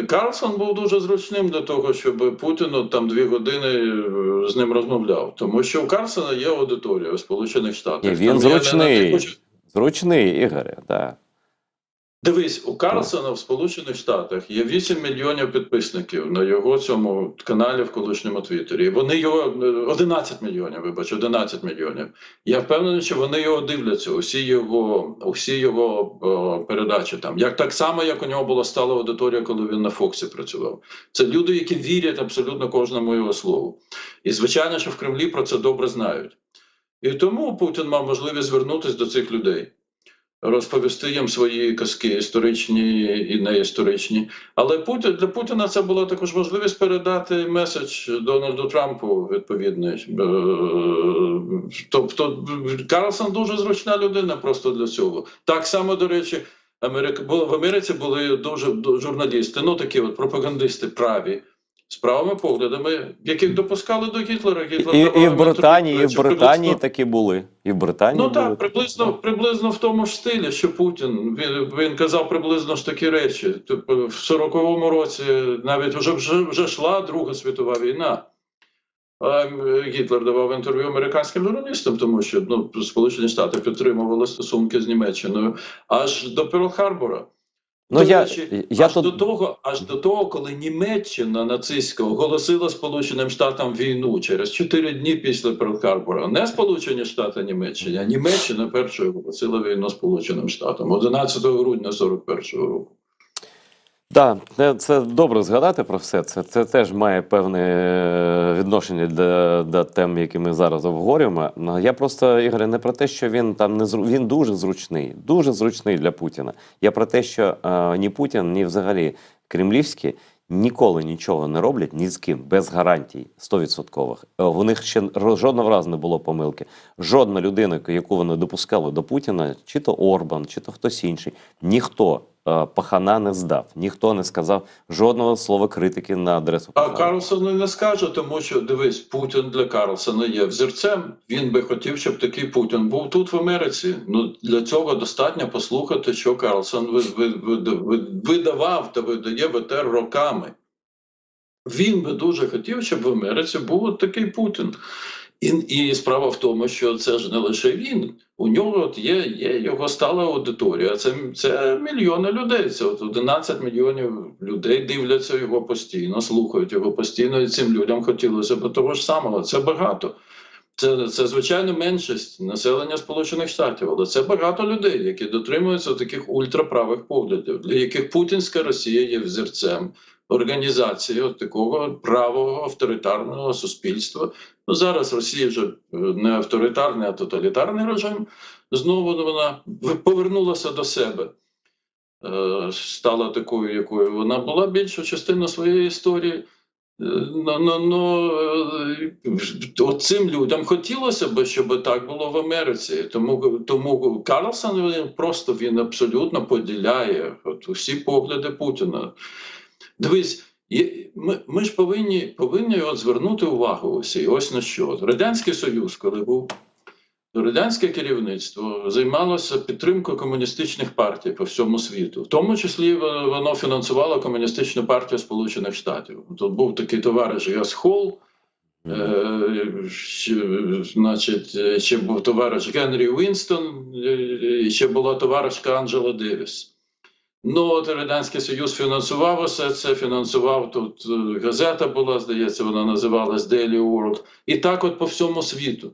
Карлсон був дуже зручним для того, щоб Путін там 2 години з ним розмовляв. Тому що у Карлсона є аудиторія у Сполучених Штатах. І він зручний, Ігоре, так. Дивись, у Карлсона в Сполучених Штатах є 8 мільйонів підписників на його цьому каналі в колишньому Твіттері. Вони його 11 мільйонів. Я впевнений, що вони його дивляться, усі його передачі там. Так само, як у нього була стала аудиторія, коли він на Фоксі працював. Це люди, які вірять абсолютно кожному його слову. І звичайно, що в Кремлі про це добре знають. І тому Путін мав можливість звернутися до цих людей. Розповісти їм свої казки, історичні і неісторичні. Але для Путіна це була також можливість передати меседж Дональду Трампу відповідний. Тобто Карлсон дуже зручна людина просто для цього. Так само, до речі, в Америці були дуже журналісти, ну такі от пропагандисти праві, з правими поглядами, яких допускали до Гітлера. І в Британії такі були. І в Британії ну так, приблизно в тому ж стилі, що Путін, він казав приблизно ж такі речі. Тобто в 40-му році навіть вже йшла Друга світова війна. А Гітлер давав інтерв'ю американським журналістам, тому що Сполучені Штати підтримували стосунки з Німеччиною аж до Перл-Харбора. Аж до того, коли Німеччина нацистська оголосила Сполученим Штатам війну через 4 дні після Перл-Харбора. Не Сполучені Штати Німеччини, а Німеччина першою оголосила війну Сполученим Штатам 11 грудня 41-го року. Так, це добре згадати про все. Це теж має певне відношення до тем, які ми зараз обговорюємо. Я просто, Ігоре, не про те, що він там він дуже зручний для Путіна. Я про те, що ні Путін, ні взагалі кремлівські ніколи нічого не роблять ні з ким, без гарантій 100%. У них ще жодного разу не було помилки. Жодна людина, яку вони допускали до Путіна, чи то Орбан, чи то хтось інший, ніхто пахана не здав. Ніхто не сказав жодного слова критики на адресу Пахана. А Карлсон не скаже, тому що, дивись, Путін для Карлсона є взірцем. Він би хотів, щоб такий Путін був тут в Америці. Ну, для цього достатньо послухати, що Карлсон видавав та видає в ЕТР роками. Він би дуже хотів, щоб в Америці був от такий Путін. І справа в тому, що це ж не лише він. У нього от є його стала аудиторія. Це мільйони людей. Це от 11 мільйонів людей дивляться його постійно, слухають його постійно, і цим людям хотілося б того ж самого. Це багато. Це звичайно меншість населення Сполучених Штатів, але це багато людей, які дотримуються таких ультраправих поглядів, для яких путінська Росія є взірцем організації от такого правого авторитарного суспільства. Ну зараз Росія вже не авторитарний, а тоталітарний режим. Знову вона повернулася до себе, стала такою, якою вона була більшу частину своєї історії. От цим людям хотілося б, щоб так було в Америці. Тому Карлсон він абсолютно поділяє от усі погляди Путіна. Дивись, ми ж повинні от звернути увагу ось на що. Радянський Союз, коли був, радянське керівництво займалося підтримкою комуністичних партій по всьому світу. В тому числі воно фінансувало Комуністичну партію Сполучених Штатів. Тут був такий товариш Гас Холл, ще був товариш Генрі Вінстон, ще була товаришка Анджела Девіс. Ну, от Радянський Союз фінансував усе це, фінансував тут газета була, здається, вона називалась Daily World. І так от по всьому світу.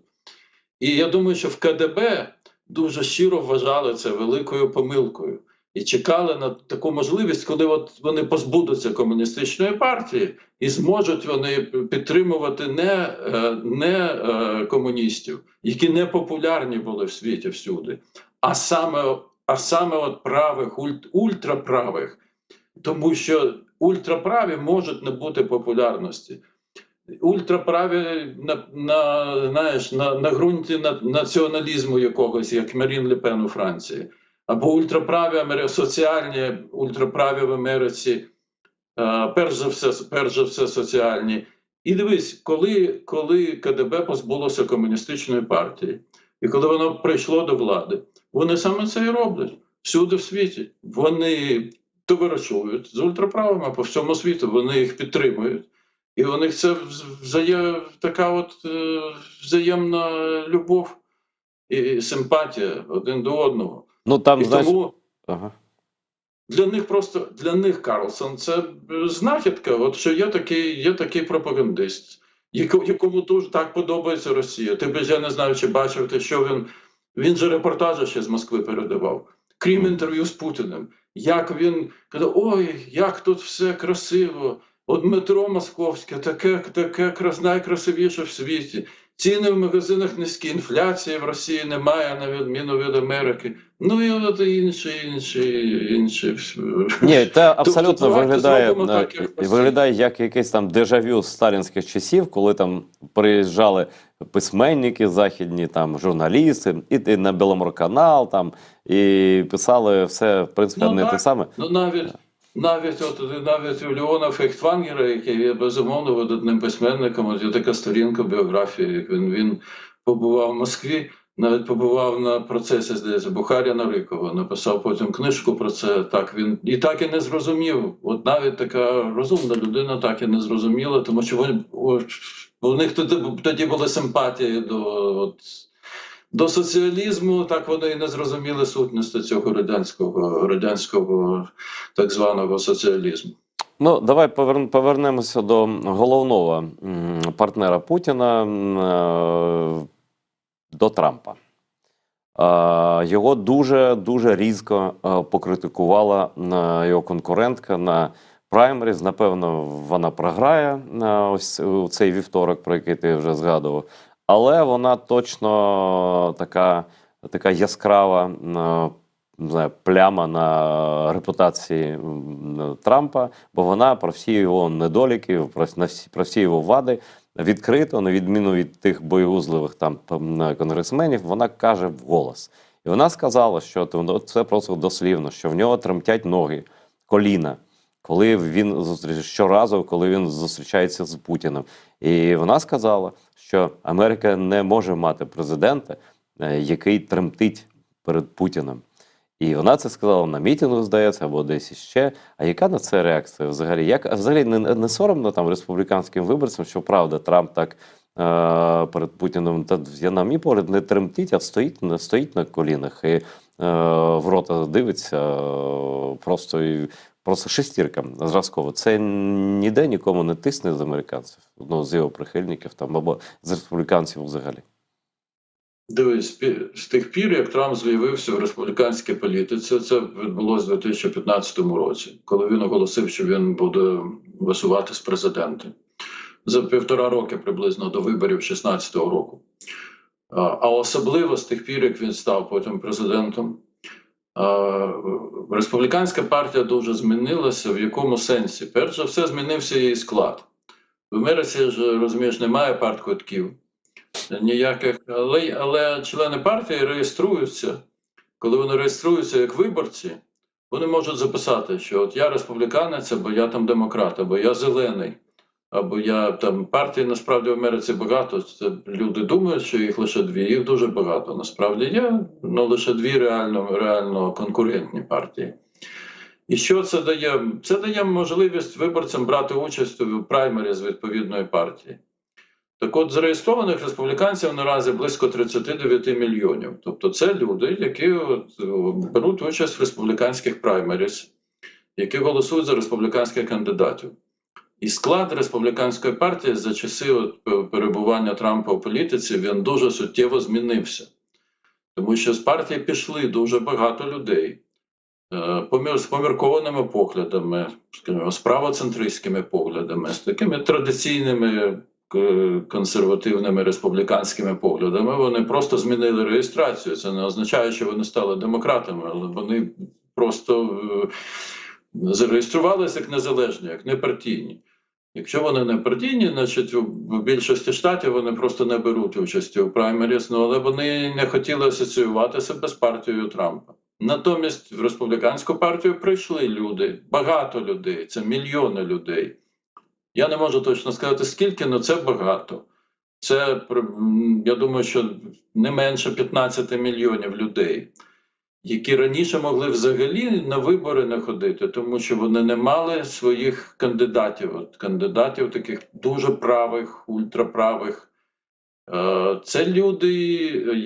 І я думаю, що в КДБ дуже щиро вважали це великою помилкою. І чекали на таку можливість, коли от вони позбудуться комуністичної партії і зможуть вони підтримувати не комуністів, які не популярні були в світі всюди, а саме от правих, ультраправих. Тому що ультраправі можуть не бути популярності. Ультраправі на ґрунті націоналізму якогось, як Марін Ле Пен у Франції, або ультраправі соціальні ультраправі в Америці, перш за все соціальні. І дивись, коли КДБ позбулося комуністичної партії, і коли воно прийшло до влади, вони саме це і роблять всюди в світі. Вони товаришують з ультраправими по всьому світу, вони їх підтримують. І у них це така от взаємна любов і симпатія один до одного. Ну там, і знаєш... тому ага. для них Карлсон це знахідка, от що є такий пропагандист, якому дуже так подобається Росія. Ти б, я не знаю, чи бачив ти, що він же репортажі ще з Москви передавав, крім інтерв'ю з Путіним. Як він каже, ой, як тут все красиво. От метро московське, таке найкрасивіше в світі. Ціни в магазинах низькі, інфляції в Росії немає, на відміну від Америки. Ну і от інші. Ні, це абсолютно тобто, виглядає як якийсь там дежавю з сталінських часів, коли там приїжджали письменники західні, там журналісти, і на Беломорканал, там, і писали все, в принципі, одне те саме. Ну навіть у Леона Фейхтвангера, який є безумовно видатним письменником, от є така сторінка біографії, як він побував в Москві, навіть побував на процесі, здається, Бухаріна Рикова, написав потім книжку про це. Так він і так і не зрозумів. От навіть така розумна людина так і не зрозуміла, тому що у них тоді були симпатії до соціалізму, так вони і не зрозуміли сутності цього радянського так званого соціалізму. Ну, давай повернемося до головного партнера Путіна, до Трампа. Його дуже різко покритикувала його конкурентка на праймеріз. Напевно, вона програє ось у цей вівторок, про який ти вже згадував. Але вона точно така яскрава, не знаю, пляма на репутації Трампа, бо вона про всі його недоліки, про всі його вади відкрито, на відміну від тих боєгузливих там конгресменів, вона каже вголос. І вона сказала, що це просто дослівно, що в нього тремтять ноги, коліна, щоразу, коли він зустрічається з Путіним. І вона сказала, що Америка не може мати президента, який тремтить перед Путіним. І вона це сказала на мітингу, здається, або десь іще. А яка на це реакція взагалі? Взагалі не соромно там республіканським виборцям, що правда Трамп так перед Путіним, та, на мій погляд, не тремтить, а стоїть на колінах і в рота дивиться просто шестірка зразково. Це ніде нікому не тисне з американців, ну, з його прихильників там, або з республіканців взагалі. Дивись, з тих пір, як Трамп з'явився в республіканській політиці, це відбулося у 2015 році, коли він оголосив, що він буде висувати з президента. За 1,5 роки приблизно до виборів 2016 року. А особливо з тих пір, як він став потім президентом, республіканська партія дуже змінилася. В якому сенсі? Перш за все, змінився її склад. В Америці ж, розумієш, немає партквитків ніяких, але члени партії реєструються. Коли вони реєструються як виборці, вони можуть записати, що от я республіканець, або я там демократ, або я зелений, або я там партій насправді в Америці багато. Це люди думають, що їх лише дві, їх дуже багато. Насправді є, але лише дві реально конкурентні партії. І що це дає? Це дає можливість виборцям брати участь у праймері з відповідної партії. Так от, зареєстрованих республіканців наразі близько 39 мільйонів. Тобто це люди, які беруть участь в республіканських праймеріс, які голосують за республіканських кандидатів. І склад республіканської партії за часи перебування Трампа у політиці, він дуже суттєво змінився. Тому що з партії пішли дуже багато людей з поміркованими поглядами, скажімо, з правоцентристськими поглядами, з такими традиційними консервативними республіканськими поглядами. Вони просто змінили реєстрацію. Це не означає, що вони стали демократами, але вони просто зареєструвалися як незалежні, як непартійні. Якщо вони не партійні, значить в більшості штатів вони просто не беруть участі у праймеріс, але вони не хотіли асоціювати себе з партією Трампа. Натомість в республіканську партію прийшли люди, багато людей, це мільйони людей. Я не можу точно сказати скільки, але це багато. Це, я думаю, що не менше 15 мільйонів людей, які раніше могли взагалі на вибори не ходити, тому що вони не мали своїх кандидатів. Кандидатів таких дуже правих, ультраправих. Це люди,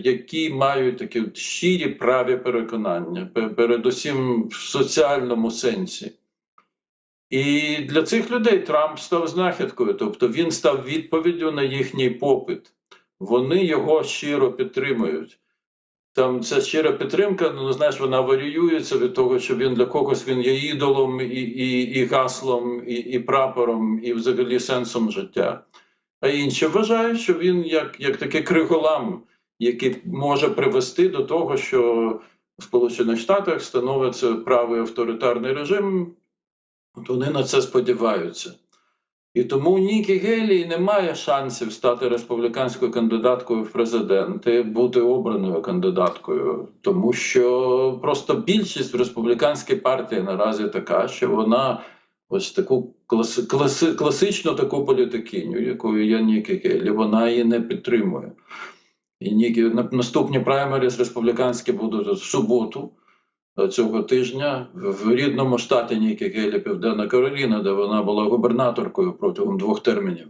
які мають такі щирі праві переконання, передусім в соціальному сенсі. І для цих людей Трамп став знахідкою, тобто він став відповіддю на їхній попит. Вони його щиро підтримують. Там ця щира підтримка, ну, знаєш, вона варіюється від того, що він для когось він є ідолом, і гаслом, і прапором, і взагалі сенсом життя. А інші вважають, що він як такий криголам, який може привести до того, що в Сполучених Штатах становиться правий авторитарний режим, то вони на це сподіваються. І тому у Нікі Гейлі немає шансів стати республіканською кандидаткою в президенти, бути обраною кандидаткою. Тому що просто більшість в республіканській партії наразі така, що вона ось таку класичну таку політикиню, якою є Нікі Гейлі, вона її не підтримує. І наступні праймеріс республіканські будуть в суботу цього тижня в рідному штаті Нікі Гейлі, Південна Кароліна, де вона була губернаторкою протягом 2 термінів.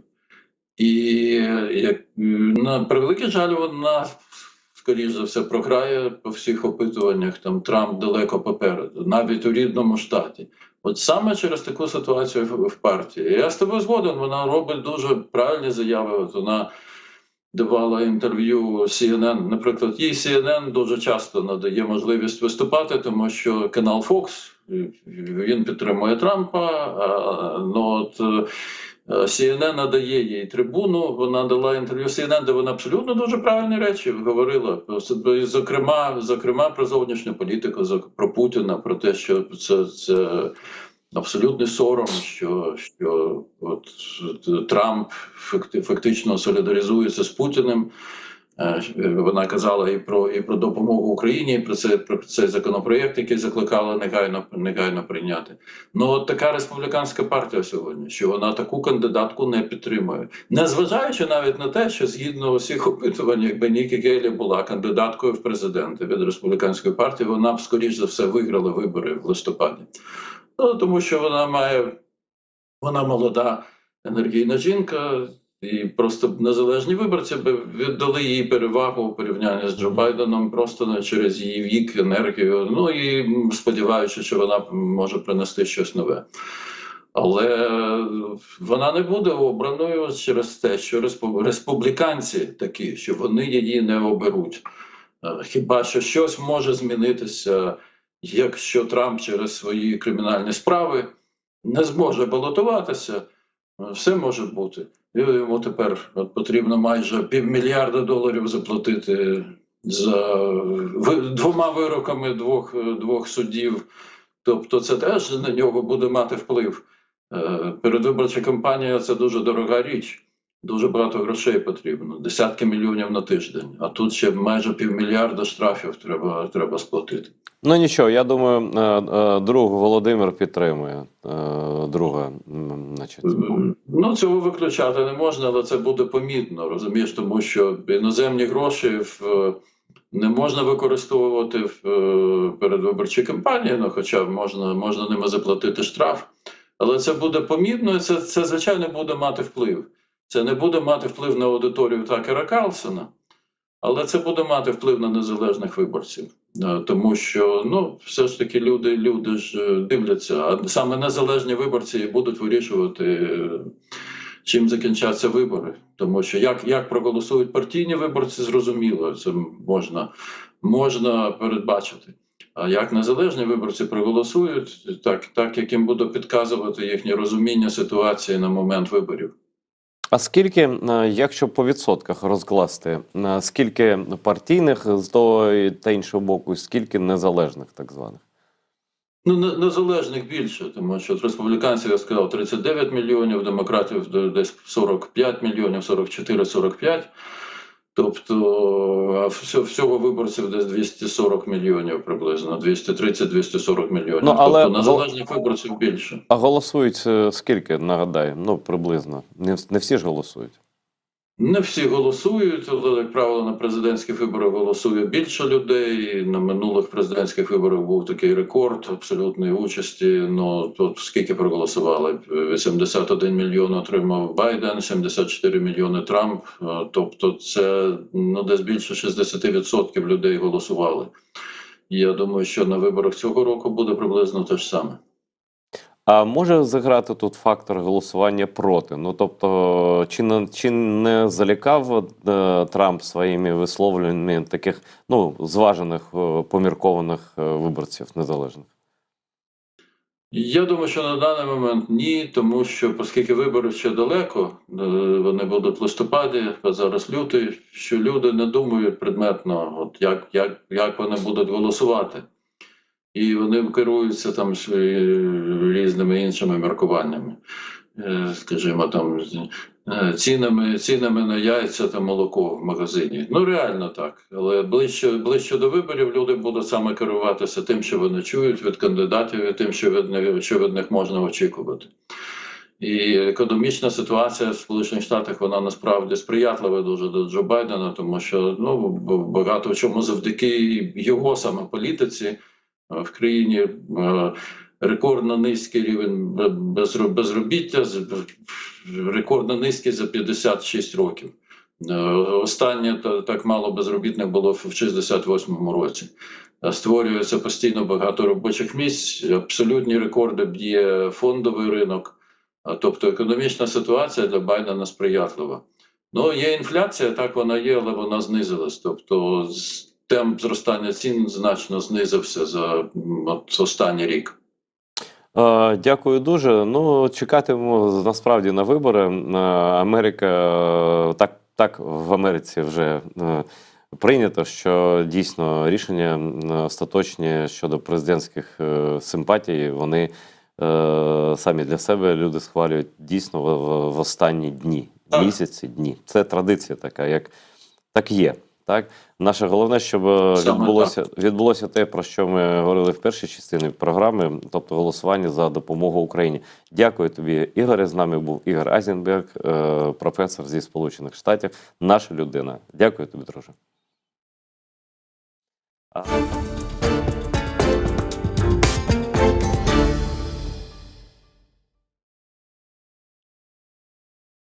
І на превеликий жаль, вона, скоріш за все, програє по всіх опитуваннях, там Трамп далеко попереду, навіть у рідному штаті. От саме через таку ситуацію в партії. Я з тобою згоден, вона робить дуже правильні заяви. От вона давала інтерв'ю CNN. Наприклад, їй CNN дуже часто надає можливість виступати, тому що канал Fox, він підтримує Трампа, CNN надає їй трибуну, вона дала інтерв'ю CNN, де вона абсолютно дуже правильні речі говорила, зокрема про зовнішню політику, про Путіна, про те, що це абсолютний сором, що от Трамп фактично солідаризується з Путіним. Вона казала і про допомогу Україні, і про цей законопроєкт, який закликала негайно прийняти. Ну от така республіканська партія сьогодні, що вона таку кандидатку не підтримує. Незважаючи навіть на те, що згідно усіх опитувань, якби Нікі Гейлі була кандидаткою в президенти від республіканської партії, вона б скоріш за все виграла вибори в листопаді. Ну, тому що вона молода, енергійна жінка, І просто незалежні виборці би віддали їй перевагу у порівнянні з Джо Байденом просто через її вік, енергію. Ну і сподіваючись, що вона може принести щось нове. Але вона не буде обраною через те, що республіканці такі, що вони її не оберуть. Хіба що щось може змінитися, якщо Трамп через свої кримінальні справи не зможе балотуватися, все може бути. Йому тепер потрібно майже $500 мільярда заплатити за двома вироками двох суддів. Тобто це теж на нього буде мати вплив. Передвиборча кампанія – це дуже дорога річ. Дуже багато грошей потрібно. Десятки мільйонів на тиждень. А тут ще майже $500 мільярда штрафів треба сплатити. Ну нічого, я думаю, друг Володимир підтримує друга. Значить. Ну, цього виключати не можна, але це буде помітно, розумієш, тому що іноземні гроші не можна використовувати в передвиборчій кампанії, ну, хоча можна ними заплатити штраф. Але це буде помітно і це звичайно, буде мати вплив. Це не буде мати вплив на аудиторію Такера Карлсона, але це буде мати вплив на незалежних виборців. Тому що, ну, все ж таки люди ж дивляться, а саме незалежні виборці будуть вирішувати, чим закінчаться вибори. Тому що як проголосують партійні виборці, зрозуміло, це можна передбачити. А як незалежні виборці проголосують, так як їм буде підказувати їхнє розуміння ситуації на момент виборів. А скільки, якщо по відсотках розкласти, скільки партійних з того та іншого боку, скільки незалежних так званих? Ну, незалежних більше, тому що республіканців, я сказав, 39 мільйонів, демократів десь 45 мільйонів, 44-45. Тобто всього виборців десь 240 мільйонів приблизно, 230-240 мільйонів. Ну, але тобто незалежних виборців більше. А голосують скільки, нагадаю? Ну, приблизно. Не всі ж голосують. Не всі голосують, але, як правило, на президентських виборах голосує більше людей. На минулих президентських виборах був такий рекорд абсолютної участі. Ну, тут скільки проголосували? 81 мільйон отримав Байден, 74 мільйони Трамп. Тобто це десь більше 60% людей голосували. І я думаю, що на виборах цього року буде приблизно те ж саме. А може зіграти тут фактор голосування проти? Ну, тобто, чи не залякав Трамп своїми висловлюваннями таких, зважених, поміркованих виборців незалежних? Я думаю, що на даний момент ні, тому що, оскільки вибори ще далеко, вони будуть в листопаді, а зараз лютий, що люди не думають предметно, от як вони будуть голосувати. І вони керуються там різними іншими міркуваннями. Скажімо, там цінами на яйця та молоко в магазині. Ну, реально так. Але ближче до виборів люди будуть саме керуватися тим, що вони чують від кандидатів, і тим, що від них можна очікувати. І економічна ситуація в Сполучених Штатах, вона насправді сприятлива дуже до Джо Байдена, тому що багато в чому завдяки його саме політиці в країні рекордно низький рівень безробіття, рекордно низький за 56 років. Останнє так мало безробітних було в 68-му році. Створюється постійно багато робочих місць, абсолютні рекорди б'є фондовий ринок. Тобто економічна ситуація для Байдена сприятлива. Ну, є інфляція, так вона є, але вона знизилась. Тобто темп зростання цін значно знизився за останній рік. Дякую дуже. Ну, чекатимемо насправді на вибори. Америка, так в Америці вже прийнято, що дійсно рішення остаточні щодо президентських симпатій, вони самі для себе люди схвалюють дійсно в останні дні, місяці, дні. Це традиція така, так є. Так, наше головне, щоб відбулося те, про що ми говорили в першій частині програми, тобто голосування за допомогу Україні. Дякую тобі, Ігоре. З нами був Ігор Айзенберг, професор зі Сполучених Штатів, наша людина. Дякую тобі, друже.